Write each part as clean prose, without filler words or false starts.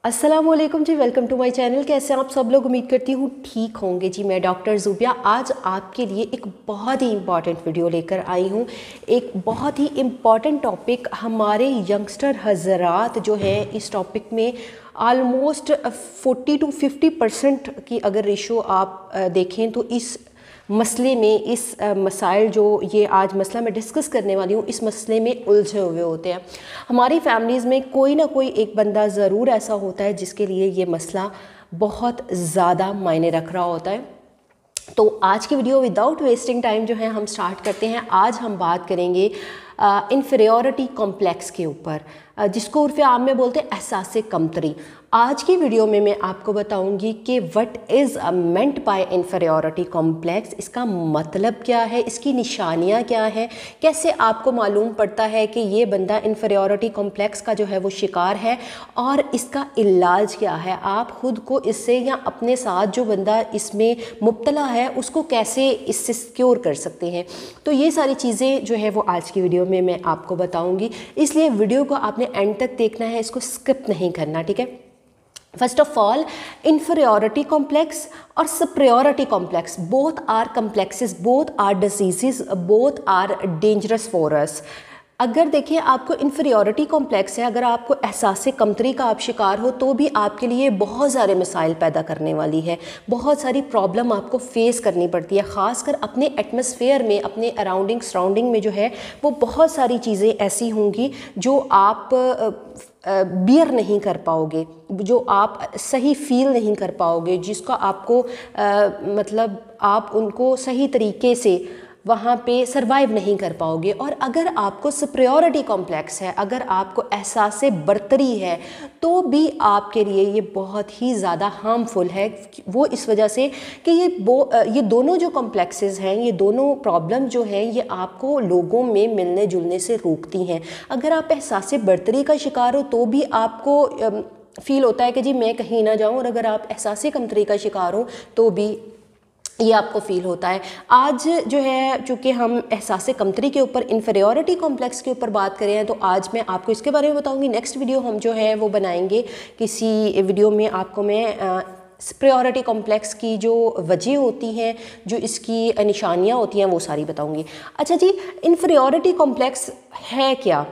अस्सलामुअलैकुम जी, welcome to my channel. कैसे हैं आप सब लोग? उम्मीद करती हूँ ठीक होंगे जी। मैं डॉक्टर ज़ुबिया आज आपके लिए एक बहुत ही इम्पॉर्टेंट वीडियो लेकर आई हूँ। एक बहुत ही इम्पॉर्टेंट टॉपिक, हमारे यंगस्टर हज़रात जो है इस टॉपिक में आलमोस्ट 40 to 50% की अगर रेशो आप देखें तो इस मसले में, इस मसाइल जो ये आज मसला मैं डिस्कस करने वाली हूँ, इस मसले में उलझे हुए होते हैं। हमारी फैमिलीज़ में कोई ना कोई एक बंदा ज़रूर ऐसा होता है जिसके लिए ये मसला बहुत ज़्यादा मायने रख रहा होता है। तो आज की वीडियो विदाउट वेस्टिंग टाइम जो है हम स्टार्ट करते हैं। आज हम बात करेंगे इन्फीरियॉरिटी कॉम्प्लेक्स के ऊपर, जिसको उर्फ़े आम में बोलते हैं एहसास कमतरी। आज की वीडियो में मैं आपको बताऊंगी कि what is meant by inferiority complex, इसका मतलब क्या है, इसकी निशानियां क्या है, कैसे आपको मालूम पड़ता है कि ये बंदा इन्फीरियॉरिटी कॉम्प्लेक्स का जो है वो शिकार है, और इसका इलाज क्या है। आप खुद को इससे या अपने साथ जो बंदा इसमें मुब्तला है उसको कैसे इससे सिक्योर कर सकते हैं। तो ये सारी चीज़ें जो है वो आज की वीडियो में मैं आपको बताऊंगी, इसलिए वीडियो को आपने एंड तक देखना है, इसको स्किप नहीं करना, ठीक है। First of all, inferiority complex और superiority complex, both are complexes, both are diseases, both are dangerous for us. अगर देखिए आपको इन्फीरियॉरिटी कॉम्प्लेक्स है, अगर आपको एहसास कमतरी का आप शिकार हो, तो भी आपके लिए बहुत सारे मसाइल पैदा करने वाली है, बहुत सारी प्रॉब्लम आपको फेस करनी पड़ती है। ख़ासकर अपने एटमॉस्फेयर में, अपने अराउंडिंग सराउंडिंग में जो है वो बहुत सारी चीज़ें ऐसी होंगी जो आप बियर नहीं कर पाओगे, जो आप सही फील नहीं कर पाओगे, जिसका आपको मतलब आप उनको सही तरीके से वहाँ पे सरवाइव नहीं कर पाओगे। और अगर आपको सुपीरियॉरिटी कॉम्प्लेक्स है, अगर आपको एहसास बर्तरी है, तो भी आपके लिए ये बहुत ही ज़्यादा हार्मफुल है। वो इस वजह से कि ये दोनों जो कॉम्प्लेक्सेस हैं, ये दोनों प्रॉब्लम जो हैं, ये आपको लोगों में मिलने जुलने से रोकती हैं। अगर आप एहसास बर्तरी का शिकार हो तो भी आपको फील होता है कि जी मैं कहीं ना जाऊँ, और अगर आप एहसास कमतरी का शिकार हो तो भी ये आपको फील होता है। आज जो है, चूँकि हम एहसास कमतरी के ऊपर, इन्फीरियॉरिटी कॉम्प्लेक्स के ऊपर बात कर रहे हैं, तो आज मैं आपको इसके बारे में बताऊंगी। नेक्स्ट वीडियो हम जो है वो बनाएंगे, किसी वीडियो में आपको मैं सुपीरियॉरिटी कॉम्प्लेक्स की जो वजह होती हैं, जो इसकी निशानियाँ होती हैं, वो सारी बताऊंगी। अच्छा जी, इन्फीरियॉरिटी कॉम्प्लेक्स है क्या?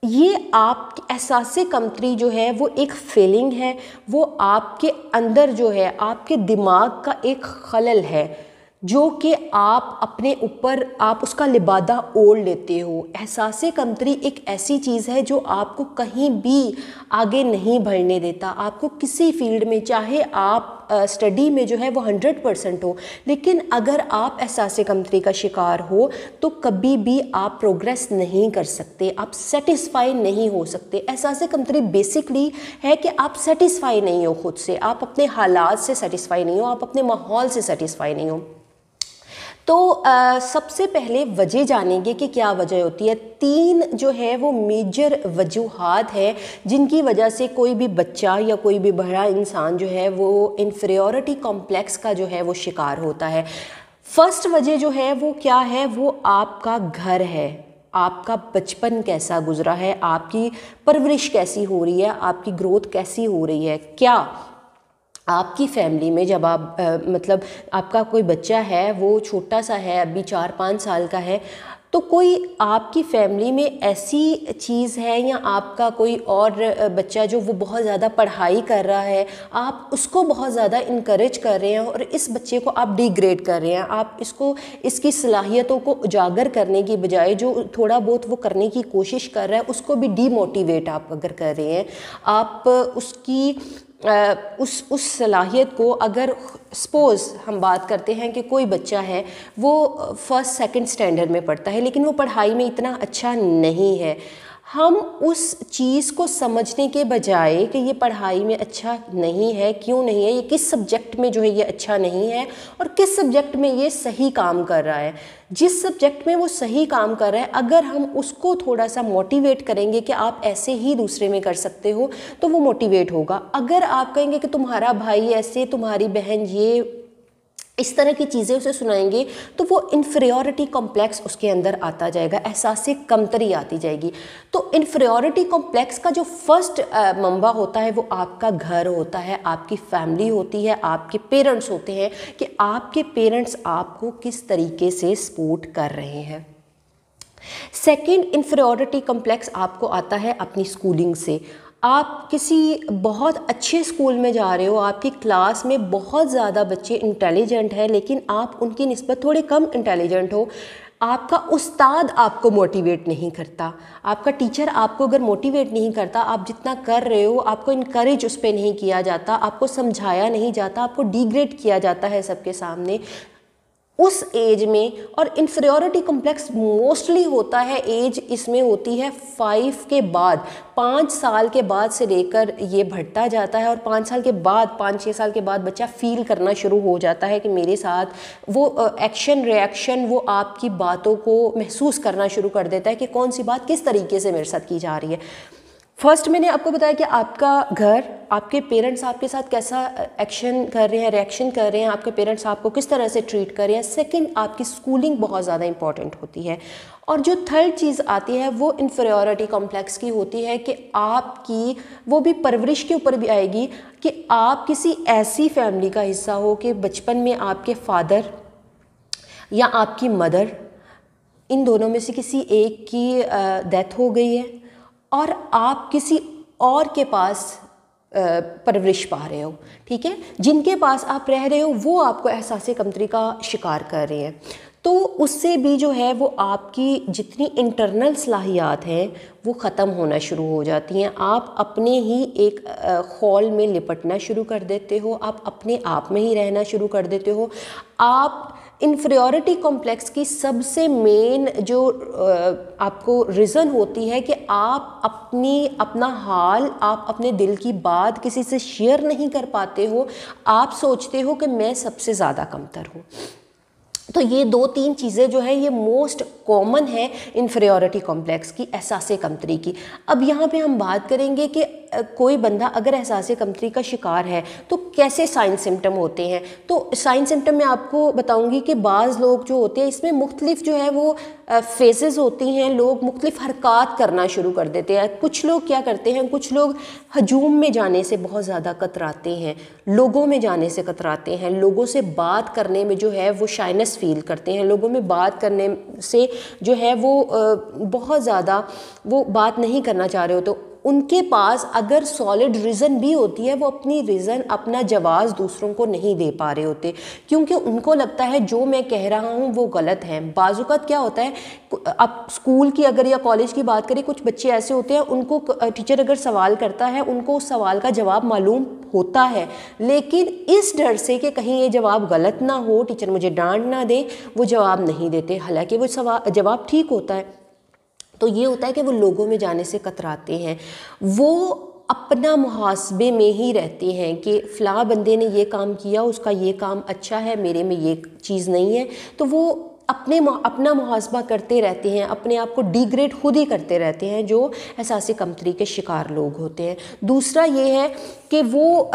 ये आप एहसास कमतरी जो है वो एक फीलिंग है, वो आपके अंदर जो है, आपके दिमाग का एक खलल है, जो कि आप अपने ऊपर आप उसका लिबादा ओढ़ लेते हो। एहसास कमतरी एक ऐसी चीज़ है जो आपको कहीं भी आगे नहीं बढ़ने देता, आपको किसी फील्ड में, चाहे आप स्टडी में जो है वो 100% हो, लेकिन अगर आप एहसास कमतरी का शिकार हो तो कभी भी आप प्रोग्रेस नहीं कर सकते, आप सेटिस्फाई नहीं हो सकते। एहसास कमतरी बेसिकली है कि आप सेटिस्फाई नहीं हो खुद से, आप अपने हालात से सेटिस्फाई नहीं हो, आप अपने माहौल से सेटिस्फाई नहीं हो। तो सबसे पहले वजह जानेंगे कि क्या वजह होती है। 3 जो है वो मेजर वजूहात है जिनकी वजह से कोई भी बच्चा या कोई भी बड़ा इंसान जो है वो इन्फीरियॉरिटी कॉम्प्लेक्स का जो है वो शिकार होता है। फर्स्ट वजह जो है वो क्या है? वो आपका घर है। आपका बचपन कैसा गुजरा है, आपकी परवरिश कैसी हो रही है, आपकी ग्रोथ कैसी हो रही है। क्या आपकी फैमिली में जब आप मतलब आपका कोई बच्चा है, वो छोटा सा है, अभी 4-5 साल का है, तो कोई आपकी फैमिली में ऐसी चीज़ है, या आपका कोई और बच्चा जो वो बहुत ज़्यादा पढ़ाई कर रहा है, आप उसको बहुत ज़्यादा इनकरेज कर रहे हैं और इस बच्चे को आप डिग्रेड कर रहे हैं, आप इसको, इसकी सलाहियतों को उजागर करने की बजाय जो थोड़ा बहुत वो करने की कोशिश कर रहा है उसको भी डीमोटिवेट आप अगर कर रहे हैं, आप उसकी उस सलाहियत को, अगर सपोज़ हम बात करते हैं कि कोई बच्चा है वो 1st-2nd स्टैंडर्ड में पढ़ता है, लेकिन वो पढ़ाई में इतना अच्छा नहीं है, हम उस चीज़ को समझने के बजाय कि ये पढ़ाई में अच्छा नहीं है, क्यों नहीं है, ये किस सब्जेक्ट में जो है ये अच्छा नहीं है और किस सब्जेक्ट में ये सही काम कर रहा है, जिस सब्जेक्ट में वो सही काम कर रहा है, अगर हम उसको थोड़ा सा मोटिवेट करेंगे कि आप ऐसे ही दूसरे में कर सकते हो, तो वो मोटिवेट होगा। अगर आप कहेंगे कि तुम्हारा भाई ऐसे, तुम्हारी बहन ये इस तरह की चीज़ें उसे सुनाएंगे तो वो इन्फीरियॉरिटी कॉम्प्लेक्स उसके अंदर आता जाएगा, एहसास कमतरी आती जाएगी। तो इन्फीरियॉरिटी कॉम्प्लेक्स का जो फर्स्ट मंबा होता है वो आपका घर होता है, आपकी फैमिली होती है, आपके पेरेंट्स होते हैं कि आपके पेरेंट्स आपको किस तरीके से सपोर्ट कर रहे हैं। सेकेंड इन्फीरियॉरिटी कॉम्प्लेक्स आपको आता है अपनी स्कूलिंग से। आप किसी बहुत अच्छे स्कूल में जा रहे हो, आपकी क्लास में बहुत ज़्यादा बच्चे इंटेलिजेंट हैं लेकिन आप उनकी निस्बत थोड़े कम इंटेलिजेंट हो, आपका उस्ताद आपको मोटिवेट नहीं करता, आपका टीचर आपको अगर मोटिवेट नहीं करता, आप जितना कर रहे हो आपको इनकरेज उस पर नहीं किया जाता, आपको समझाया नहीं जाता, आपको डिग्रेड किया जाता है सबके सामने, उस एज में। और इन्फीरियॉरिटी कॉम्प्लेक्स मोस्टली होता है एज इसमें होती है 5 के बाद, 5 साल के बाद से लेकर ये बढ़ता जाता है। और 5 साल के बाद, 5-6 साल के बाद बच्चा फील करना शुरू हो जाता है कि मेरे साथ वो एक्शन रिएक्शन, वो आपकी बातों को महसूस करना शुरू कर देता है कि कौन सी बात किस तरीके से मेरे साथ की जा रही है। फर्स्ट मैंने आपको बताया कि आपका घर, आपके पेरेंट्स आपके साथ कैसा एक्शन कर रहे हैं, रिएक्शन कर रहे हैं, आपके पेरेंट्स आपको किस तरह से ट्रीट कर रहे हैं। सेकंड, आपकी स्कूलिंग बहुत ज़्यादा इंपॉर्टेंट होती है। और जो थर्ड चीज़ आती है वो इन्फीरियॉरिटी कॉम्प्लेक्स की होती है कि आपकी, वो भी परवरिश के ऊपर भी आएगी कि आप किसी ऐसी फैमिली का हिस्सा हो कि बचपन में आपके फादर या आपकी मदर, इन दोनों में से किसी एक की डेथ हो गई है और आप किसी और के पास परवरिश पा रहे हो, ठीक है, जिनके पास आप रह रहे हो वो आपको एहसास कमतरी का शिकार कर रहे हैं। तो उससे भी जो है वो आपकी जितनी इंटरनल सलाहियात हैं वो ख़त्म होना शुरू हो जाती हैं। आप अपने ही एक खौल में लिपटना शुरू कर देते हो, आप अपने आप में ही रहना शुरू कर देते हो। आप इन्फीरियॉरिटी कॉम्प्लेक्स की सबसे मेन जो आपको रीज़न होती है कि आप अपना हाल, आप अपने दिल की बात किसी से शेयर नहीं कर पाते हो। आप सोचते हो कि मैं सबसे ज़्यादा कमतर हूँ। तो ये 2-3 चीज़ें जो है ये मोस्ट कॉमन है इन्फीरियॉरिटी कॉम्प्लेक्स की, एहसास कमतरी की। अब यहाँ पे हम बात करेंगे कि कोई बंदा अगर एहसास कमतरी का शिकार है तो कैसे साइन सिम्टम होते हैं। तो साइन सिम्टम में आपको बताऊंगी कि बाज़ लोग जो होते हैं इसमें मुख्तलिफ जो है वो फेजेस होती हैं, लोग मुख्तलिफ हरकत करना शुरू कर देते हैं। कुछ लोग क्या करते हैं, कुछ लोग हजूम में जाने से बहुत ज़्यादा कतराते हैं, लोगों में जाने से कतराते हैं, लोगों से बात करने में जो है वो शाइनेस फील करते हैं, लोगों में बात करने से जो है वो बहुत ज़्यादा वो बात नहीं करना चाह रहे हो। तो उनके पास अगर सॉलिड रीज़न भी होती है वो अपनी रीज़न, अपना जवाब दूसरों को नहीं दे पा रहे होते, क्योंकि उनको लगता है जो मैं कह रहा हूँ वो गलत है। बाज़ुकात क्या होता है, अब स्कूल की अगर या कॉलेज की बात करें, कुछ बच्चे ऐसे होते हैं उनको टीचर अगर सवाल करता है उनको उस सवाल का जवाब मालूम होता है, लेकिन इस डर से कि कहीं ये जवाब गलत ना हो, टीचर मुझे डांट ना दे, वो जवाब नहीं देते, हालांकि वो जवाब ठीक होता है। तो ये होता है कि वो लोगों में जाने से कतराते हैं, वो अपना मुहासबे में ही रहते हैं कि फ़लाँ बंदे ने ये काम किया, उसका ये काम अच्छा है, मेरे में ये चीज़ नहीं है। तो वो अपना मुहासबा करते रहते हैं, अपने आप को डिग्रेड खुद ही करते रहते हैं, जो एहसास कमतरी के शिकार लोग होते हैं। दूसरा ये है कि वो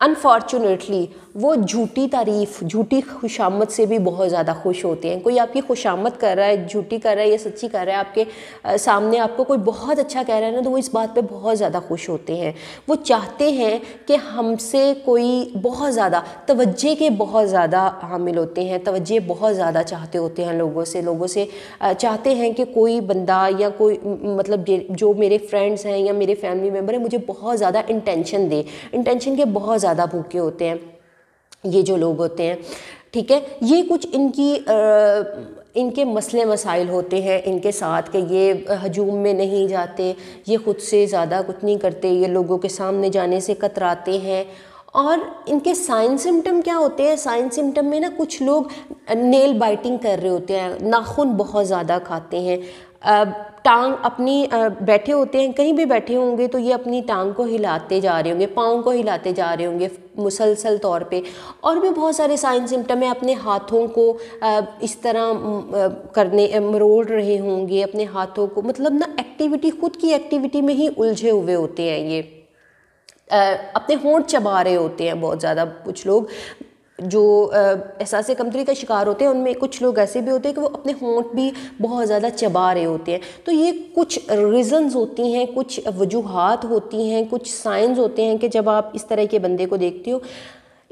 अनफॉर्चुनेटली वो झूठी तारीफ़, झूठी खुशामद से भी बहुत ज़्यादा खुश होते हैं। कोई आपकी खुशामद कर रहा है, झूठी कर रहा है या सच्ची कर रहा है, आपके सामने आपको कोई बहुत अच्छा कह रहा है ना, तो वो इस बात पे बहुत ज़्यादा खुश होते हैं। वो चाहते हैं कि हमसे कोई बहुत ज़्यादा तवज्जे के बहुत ज़्यादा हामिल होते हैं, तवज्जे बहुत ज़्यादा चाहते होते हैं लोगों से चाहते हैं कि कोई बंदा या कोई मतलब जो मेरे फ्रेंड्स हैं या मेरे फैमिली मेम्बर हैं मुझे बहुत ज़्यादा इंटेंशन दे, इंटेंशन के बहुत ज़्यादा भूखे होते हैं ये जो लोग होते हैं, ठीक है। ये कुछ इनके मसले मसाइल होते हैं इनके साथ कि ये हजूम में नहीं जाते, ये ख़ुद से ज़्यादा कुछ नहीं करते, ये लोगों के सामने जाने से कतराते हैं। और इनके साइन सिम्टम क्या होते हैं, साइन सिम्टम में ना कुछ लोग नेल बाइटिंग कर रहे होते हैं, नाखून बहुत ज़्यादा खाते हैं, टांग अपनी बैठे होते हैं, कहीं भी बैठे होंगे तो ये अपनी टांग को हिलाते जा रहे होंगे, पाँव को हिलाते जा रहे होंगे मुसलसल तौर पे। और भी बहुत सारे साइन सिम्टम है, अपने हाथों को इस तरह करने मरोड़ रहे होंगे, अपने हाथों को मतलब ना एक्टिविटी, खुद की एक्टिविटी में ही उलझे हुए होते हैं, ये अपने होंठ चबा रहे होते हैं बहुत ज़्यादा कुछ लोग। जो एहसास कमतरी का शिकार होते हैं उनमें कुछ लोग ऐसे भी होते हैं कि वो अपने होंठ भी बहुत ज़्यादा चबा रहे होते हैं। तो ये कुछ रीज़न्स होती हैं, कुछ वजूहात होती हैं, कुछ साइंस होते हैं कि जब आप इस तरह के बंदे को देखते हो।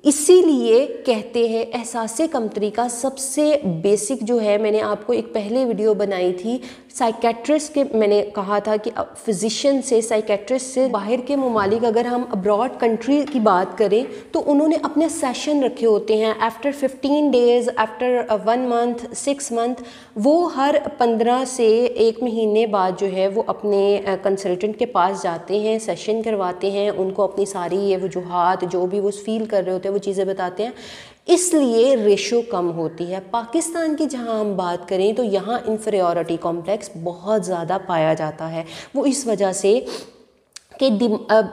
इसीलिए कहते हैं एहसास कमतरी का सबसे बेसिक जो है, मैंने आपको एक पहले वीडियो बनाई थी साइकेट्रिस्ट के, मैंने कहा था कि फिजिशियन से, साइकेट्रिस्ट से, बाहर के ममालिक अगर हम अब्रॉड कंट्री की बात करें तो उन्होंने अपने सेशन रखे होते हैं after 15 days, after 1 month, 6 month, वो हर 15 से 1 महीने बाद जो है वो अपने कंसल्टेंट के पास जाते हैं, सेशन करवाते हैं, उनको अपनी सारी ये वजूहात जो भी वो फील कर रहे होते हैं वो चीज़ें बताते हैं। इसलिए रेशो कम होती है। पाकिस्तान की जहां हम बात करें तो यहाँ इन्फीरियॉरिटी कॉम्प्लेक्स बहुत ज़्यादा पाया जाता है। वो इस वजह से कि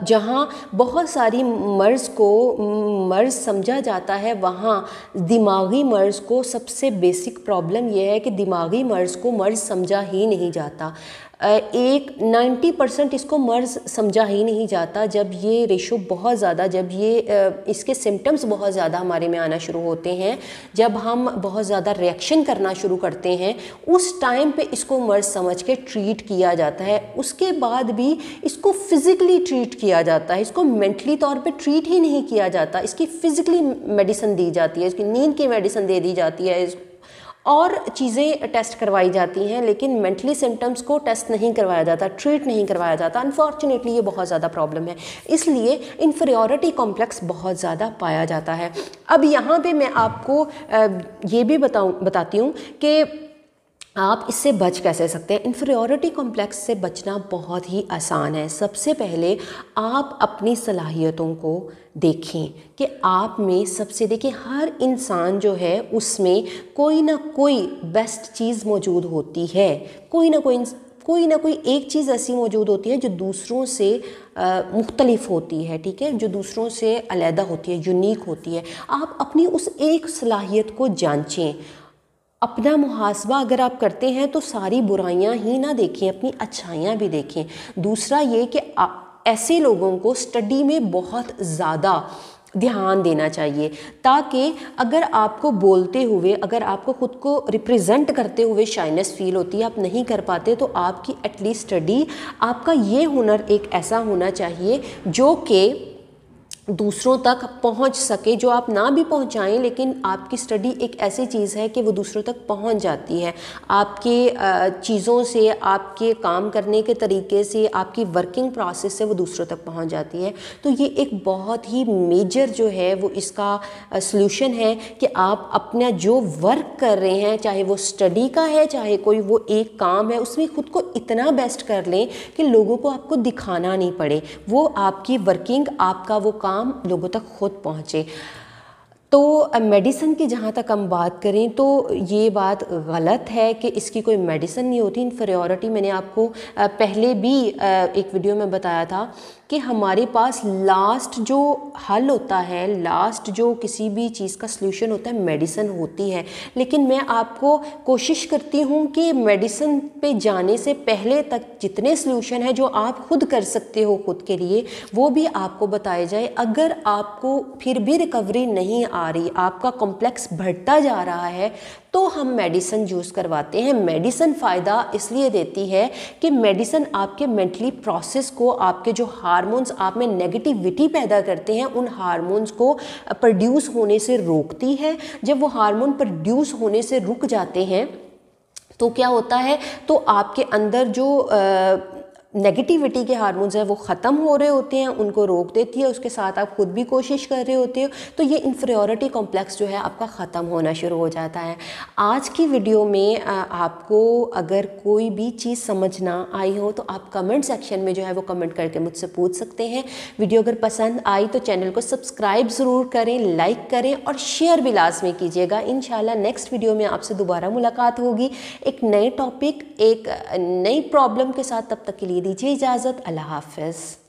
जहाँ बहुत सारी मर्ज़ समझा जाता है, वहाँ दिमागी मर्ज़ को सबसे बेसिक प्रॉब्लम यह है कि दिमागी मर्ज़ को मर्ज़ समझा ही नहीं जाता। 90% इसको मर्ज़ समझा ही नहीं जाता। जब ये रेशो बहुत ज़्यादा, जब ये इसके सिम्टम्स बहुत ज़्यादा हमारे में आना शुरू होते हैं, जब हम बहुत ज़्यादा रिएक्शन करना शुरू करते हैं, उस टाइम पे इसको मर्ज़ समझ के ट्रीट किया जाता है। उसके बाद भी इसको फिज़िकली ट्रीट किया जाता है, इसको मेंटली तौर पे ट्रीट ही नहीं किया जाता। इसकी फ़िज़िकली मेडिसिन दी जाती है, इसकी नींद की मेडिसिन दे दी जाती है और चीज़ें टेस्ट करवाई जाती हैं, लेकिन मेंटली सिम्टम्स को टेस्ट नहीं करवाया जाता, ट्रीट नहीं करवाया जाता। अनफॉर्चुनेटली ये बहुत ज़्यादा प्रॉब्लम है, इसलिए इन्फीरियॉरिटी कॉम्प्लेक्स बहुत ज़्यादा पाया जाता है। अब यहाँ पे मैं आपको ये भी बताती हूँ कि आप इससे बच कैसे सकते हैं। इन्फीरियॉरिटी कॉम्प्लेक्स से बचना बहुत ही आसान है। सबसे पहले आप अपनी सलाहियतों को देखें कि आप में सबसे, देखिए हर इंसान जो है उसमें कोई ना कोई बेस्ट चीज़ मौजूद होती है, कोई ना कोई एक चीज़ ऐसी मौजूद होती है जो दूसरों से मुख्तलिफ होती है, ठीक है, जो दूसरों से अलहदा होती है, यूनिक होती है। आप अपनी उस एक सलाहियत को जांचें। अपना मुहासबा अगर आप करते हैं तो सारी बुराइयां ही ना देखें, अपनी अच्छाइयां भी देखें। दूसरा ये कि ऐसे लोगों को स्टडी में बहुत ज़्यादा ध्यान देना चाहिए, ताकि अगर आपको बोलते हुए, अगर आपको ख़ुद को रिप्रेजेंट करते हुए शाइनेस फील होती है, आप नहीं कर पाते, तो आपकी एटलीस्ट स्टडी, आपका ये हुनर एक ऐसा होना चाहिए जो कि दूसरों तक पहुंच सके, जो आप ना भी पहुंचाएं, लेकिन आपकी स्टडी एक ऐसी चीज़ है कि वो दूसरों तक पहुंच जाती है। आपके चीज़ों से, आपके काम करने के तरीके से, आपकी वर्किंग प्रोसेस से वो दूसरों तक पहुंच जाती है। तो ये एक बहुत ही मेजर जो है वो इसका सल्यूशन है कि आप अपना जो वर्क कर रहे हैं, चाहे वो स्टडी का है, चाहे कोई वो एक काम है, उसमें ख़ुद को इतना बेस्ट कर लें कि लोगों को आपको दिखाना नहीं पड़े, वो आपकी वर्किंग, आपका वो काम लोगों तक खुद पहुंचे। तो मेडिसिन की जहाँ तक हम बात करें तो ये बात गलत है कि इसकी कोई मेडिसिन नहीं होती। इन्फीरियॉरिटी मैंने आपको पहले भी एक वीडियो में बताया था कि हमारे पास लास्ट जो हल होता है, लास्ट जो किसी भी चीज़ का सलूशन होता है, मेडिसिन होती है। लेकिन मैं आपको कोशिश करती हूँ कि मेडिसिन पे जाने से पहले तक जितने सलूशन हैं जो आप खुद कर सकते हो खुद के लिए, वो भी आपको बताए जाए। अगर आपको फिर भी रिकवरी नहीं आ रही, आपका कॉम्प्लेक्स बढ़ता जा रहा है, तो हम मेडिसिन यूज़ करवाते हैं। मेडिसिन फ़ायदा इसलिए देती है कि मेडिसिन आपके मेंटली प्रोसेस को, आपके जो हार्मोन्स आप में नेगेटिविटी पैदा करते हैं, उन हार्मोन्स को प्रोड्यूस होने से रोकती है। जब वो हार्मोन प्रोड्यूस होने से रुक जाते हैं तो क्या होता है, तो आपके अंदर जो नेगेटिविटी के हार्मोन्स हैं वो ख़त्म हो रहे होते हैं, उनको रोक देती है। उसके साथ आप खुद भी कोशिश कर रहे होते हो, तो ये इन्फीरियॉरिटी कॉम्प्लेक्स जो है आपका ख़त्म होना शुरू हो जाता है। आज की वीडियो में आपको अगर कोई भी चीज़ समझ ना आई हो तो आप कमेंट सेक्शन में जो है वो कमेंट करके मुझसे पूछ सकते हैं। वीडियो अगर पसंद आई तो चैनल को सब्सक्राइब ज़रूर करें, लाइक करें और शेयर भी लाजमी कीजिएगा। इंशाल्लाह नेक्स्ट वीडियो में आपसे दोबारा मुलाकात होगी एक नए टॉपिक, एक नई प्रॉब्लम के साथ। तब तक के लिए दीजिए इजाज़त। अल्लाह हाफ़िज़।